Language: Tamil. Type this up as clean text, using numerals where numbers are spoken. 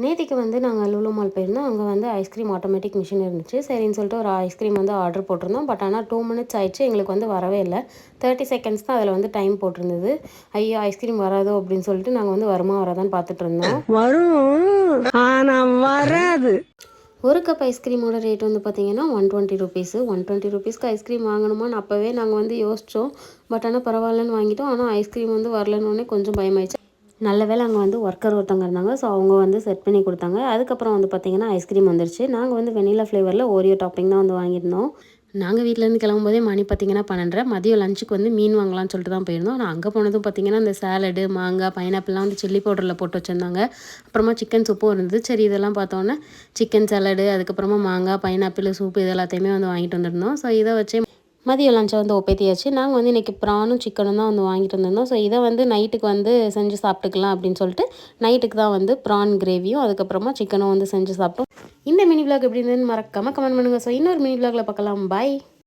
நேத்திக்கு வந்து நாங்கள் லூலு மால் போயிருந்தோம். அங்கே வந்து ஐஸ்கிரீம் ஆட்டோமேட்டிக் மிஷின் இருந்துச்சு. சரின்னு சொல்லிட்டு ஒரு ஐஸ்கிரீம் வந்து ஆர்டர் போட்டிருந்தோம். பட் ஆனால் 2 மினிட்ஸ் ஆயிடுச்சு. எங்களுக்கு வந்து வரவே இல்லை. 30 செகண்ட்ஸ் தான் அதில் வந்து டைம் போட்டிருந்தது. ஐயோ ஐஸ்கிரீம் வராதோ அப்படின்னு சொல்லிட்டு நாங்கள் வந்து வருமா வராதான்னு பார்த்துட்டு இருந்தோம். வரும் ஆனால் வராது. ஒரு கப் ஐஸ்கிரீமோட ரேட் வந்து பார்த்தீங்கன்னா 120 ருபீஸு. 120 ருபீஸ்க்கு ஐஸ்கிரீம் வாங்கணுமான்னு அப்போவே நாங்கள் வந்து யோசித்தோம். பட் ஆனால் பரவாயில்லன்னு வாங்கிட்டோம். ஆனால் ஐஸ்கிரீம் வந்து வரலன்னொடனே கொஞ்சம் பயமாயிடுச்சு. நல்ல வேளை அங்கே வந்து ஒர்க்கர் ஒருத்தவங்க இருந்தாங்க. ஸோ அவங்க வந்து செட் பண்ணி கொடுத்தாங்க. அதுக்கப்புறம் வந்து பார்த்திங்கன்னா ஐஸ்கிரீம் வந்துருச்சு. நாங்கள் வந்து வெனிலா ஃப்ளேவரில் ஓரியோ டாப்பிங் தான் வந்து வாங்கியிருந்தோம். நாங்கள் வீட்டிலேருந்து கிளம்பும்போதே மணி பார்த்திங்கன்னா 12:30. மதியம் லஞ்சுக்கு வந்து மீன் வாங்கலாம்னு சொல்லிட்டு தான் போயிருந்தோம். ஆனால் அங்கே போனதும் பார்த்திங்கன்னா இந்த சாலடு, மாங்காய், பைனாப்பிள்லாம் வந்து சில்லி பவுடரில் போட்டு வச்சுருந்தாங்க. அப்புறமா சிக்கன் சூப்பும் இருந்தது. சரி இதெல்லாம் பார்த்தோன்னே சிக்கன் சாலடு, அதுக்கப்புறமா மாங்காய், பைனாப்பிள் சூப்பு இது எல்லாத்தையுமே வந்து வாங்கிட்டு வந்திருந்தோம். ஸோ இதை வச்சு மதியம் லஞ்சை வந்து ஒப்பேத்தியாச்சு. நாங்கள் வந்து இன்றைக்கி ப்ரானும் சிக்கனும் தான் வந்து வாங்கிட்டு வந்திருந்தோம். ஸோ இதை வந்து நைட்டுக்கு வந்து செஞ்சு சாப்பிட்டுக்கலாம் அப்படின்னு சொல்லிட்டு நைட்டுக்கு தான் வந்து ப்ரான் கிரேவியும் அதுக்கப்புறமா சிக்கனும் வந்து செஞ்சு சாப்பிட்டோம். இந்த மினி விளாக் எப்படி இருந்ததுன்னு மறக்காமல் கமெண்ட் பண்ணுங்கள். ஸோ இன்னொரு மினி விளாகில் பார்க்கலாம். பாய்.